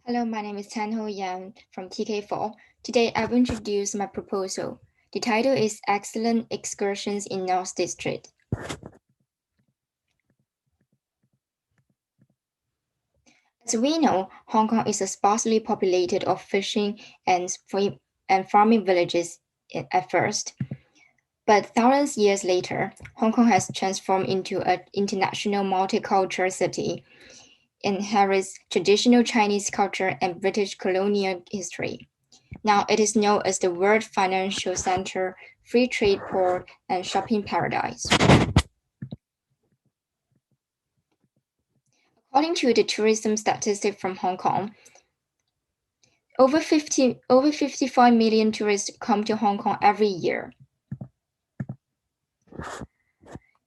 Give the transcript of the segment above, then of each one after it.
Hello, my name is Tanho Yan from TK4. Today I will introduce my proposal. The title is Excellent Excursions in North District. As we know, Hong Kong is a sparsely populated of fishing and farming villages at first. But thousands of years later, Hong Kong has transformed into an international multicultural city, inherits traditional Chinese culture and British colonial history. Now it is known as the world financial center, free trade port, and shopping paradise. According to the tourism statistic from Hong Kong, over 55 million tourists come to Hong Kong every year.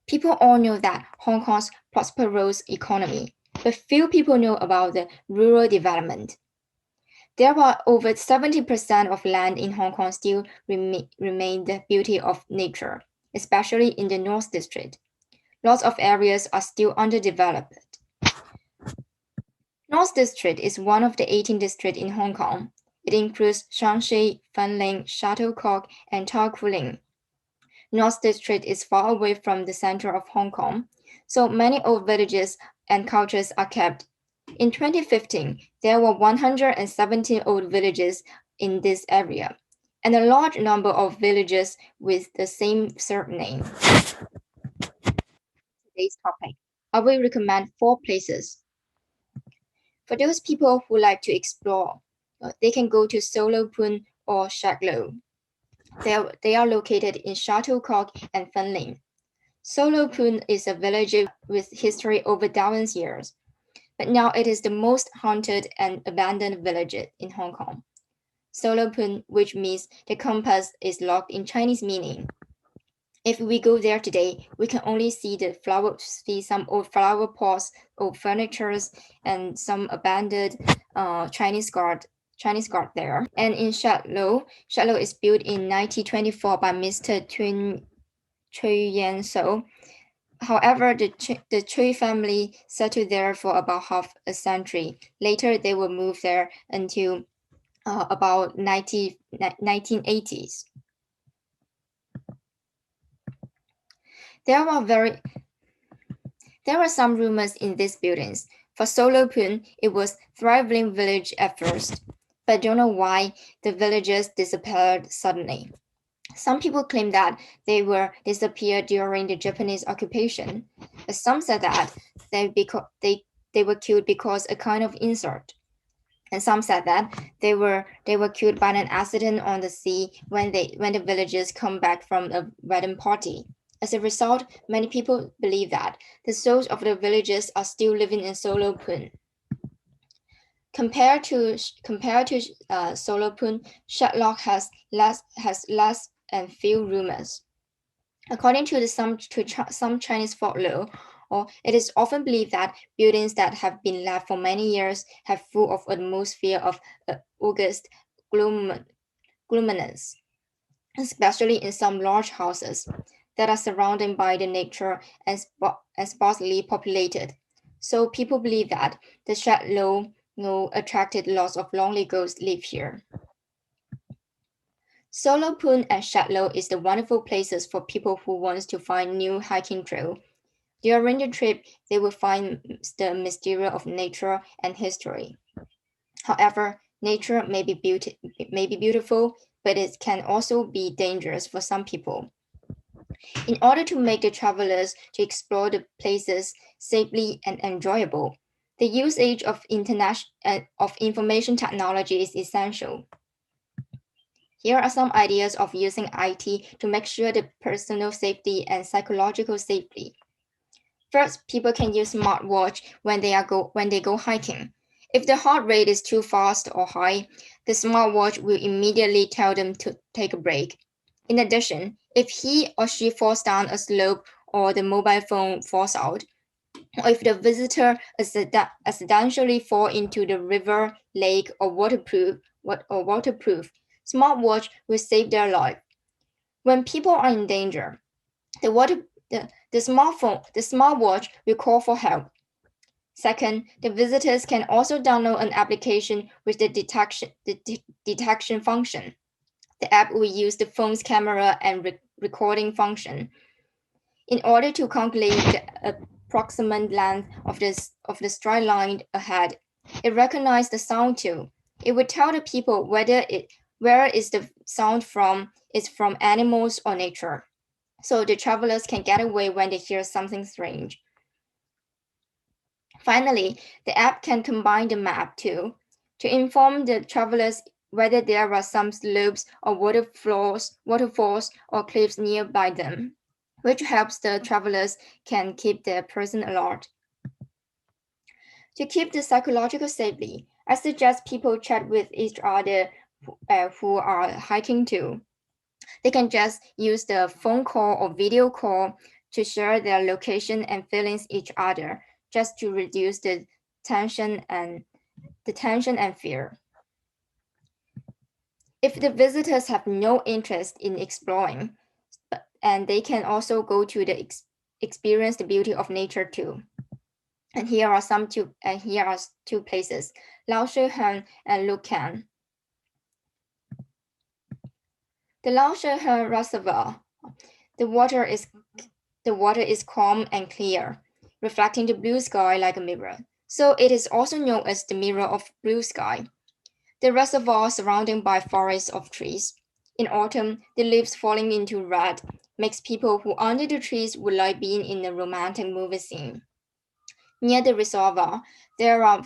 People all know that Hong Kong's prosperous economy, but few people know about the rural development. There are over 70% of land in Hong Kong still remain the beauty of nature, especially in the North District. Lots of areas are still underdeveloped. North District is one of the 18 districts in Hong Kong. It includes Shanxi, Fanling, Shuttlecock, and Taokuling. North District is far away from the center of Hong Kong, so many old villages and cultures are kept. In 2015, there were 117 old villages in this area, and a large number of villages with the same surname. Today's topic, I will recommend 4 places. For those people who like to explore, they can go to Solo Pun or Shak Lo. They are located in Shuttlecock and Fanling. Solo Pun is a village with history over thousands years, but now it is the most haunted and abandoned village in Hong Kong. Solo Pun, which means the compass is locked in Chinese meaning. If we go there today, we can only see some old flower pots, old furnitures, and some abandoned Chinese guard there. And in Shak Lo is built in 1924 by Mr. Chui Yan So. However, the Chui family settled there for about half a century. Later, they will move there until about 1980s. There are some rumors in these buildings. For Solo Pun, it was thriving village at first, but don't know why the villagers disappeared suddenly. Some people claim that they were disappeared during the Japanese occupation, but some said that they were killed because a kind of insult. And some said that they were killed by an accident on the sea when the villagers come back from a wedding party. As a result, many people believe that the souls of the villagers are still living in Solo Pun. Compared to Solo Pun, Shatlock has less and few rumors. According to some Chinese folklore, or it is often believed that buildings that have been left for many years have full of atmosphere of August gloominess, especially in some large houses that are surrounded by the nature and sparsely populated. So people believe that the Shatlow attracted lots of lonely ghosts live here. Solo Pun and Shatlow is the wonderful places for people who wants to find new hiking trail. During the trip, they will find the mystery of nature and history. However, nature may be beautiful, but it can also be dangerous for some people. In order to make the travelers to explore the places safely and enjoyable, the usage of information technology is essential. Here are some ideas of using IT to make sure the personal safety and psychological safety. First, people can use smartwatch when they go hiking. If the heart rate is too fast or high, the smartwatch will immediately tell them to take a break. In addition, if he or she falls down a slope or the mobile phone falls out, or if the visitor accidentally fall into the river, lake, or waterproof, smartwatch will save their life. When people are in danger, the smartwatch will call for help. Second, the visitors can also download an application with the detection function. The app will use the phone's camera and recording function in order to calculate the approximate length of the straight line ahead. It recognizes the sound too. It would tell the people where is the sound from is from animals or nature. So the travelers can get away when they hear something strange. Finally, the app can combine the map too to inform the travelers whether there are some slopes or waterfalls or cliffs nearby them, which helps the travelers can keep their person alert. To keep the psychological safety, I suggest people chat with each other who are hiking too. They can just use the phone call or video call to share their location and feelings each other, just to reduce the tension and fear. If the visitors have no interest in exploring, and they can also go to the experience the beauty of nature too. And here are two places, Laoshiheng and Lukan. The Laoshiheng Reservoir, the water is calm and clear, reflecting the blue sky like a mirror. So it is also known as the mirror of blue sky. The reservoir surrounded by forests of trees. In autumn, the leaves falling into red makes people who under the trees would like being in a romantic movie scene. Near the reservoir, there are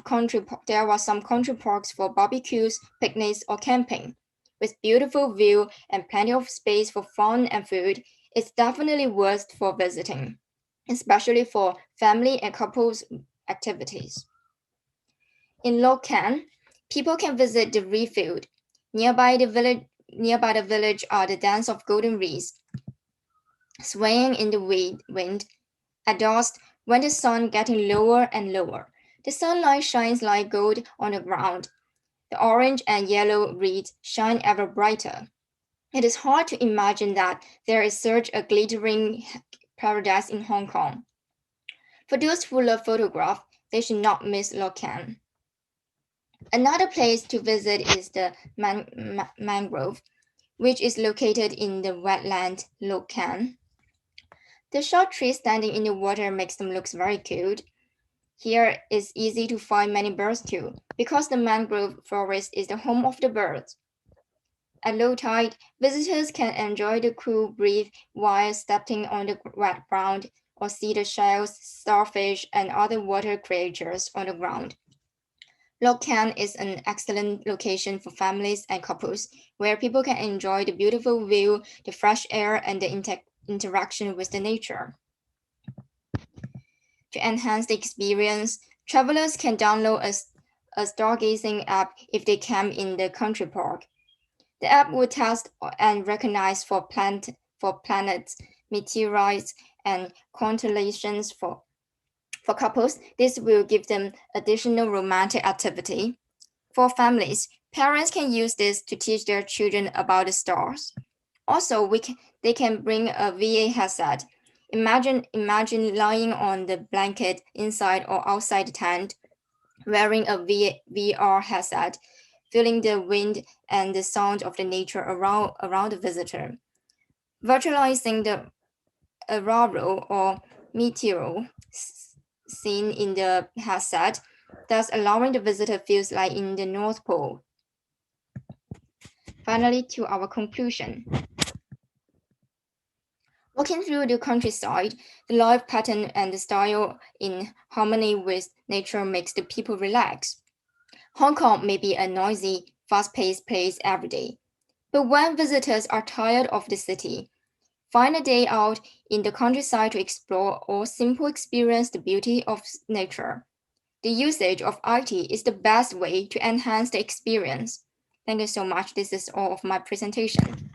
some country parks for barbecues, picnics, or camping. With beautiful view and plenty of space for fun and food, it's definitely worth for visiting, especially for family and couples activities. In Lokan, people can visit the Refield. Nearby the village are the dance of golden reeds, swaying in the wind. At dusk, when the sun getting lower and lower, the sunlight shines like gold on the ground. The orange and yellow reeds shine ever brighter. It is hard to imagine that there is such a glittering paradise in Hong Kong. For those who love photograph, they should not miss Lokan. Another place to visit is the mangrove, which is located in the wetland Lokan. The short trees standing in the water makes them look very cute. Here it's easy to find many birds too, because the mangrove forest is the home of the birds. At low tide, visitors can enjoy the cool breeze while stepping on the wet ground or see the shells, starfish, and other water creatures on the ground. Lokan is an excellent location for families and couples, where people can enjoy the beautiful view, the fresh air, and the interaction with the nature. To enhance the experience, travelers can download a stargazing app if they camp in the country park. The app will test and recognize for planets, meteorites, and constellations for couples. This will give them additional romantic activity. For families, parents can use this to teach their children about the stars. Also, they can bring a VA headset. Imagine lying on the blanket inside or outside the tent, wearing a VR headset, feeling the wind and the sound of the nature around the visitor. Virtualizing the aurora or meteor seen in the headset, thus allowing the visitor feels like in the North Pole. Finally, to our conclusion. Walking through the countryside, the life pattern and the style in harmony with nature makes the people relax. Hong Kong may be a noisy, fast-paced place every day, but when visitors are tired of the city, find a day out in the countryside to explore or simply experience the beauty of nature. The usage of IT is the best way to enhance the experience. Thank you so much. This is all of my presentation.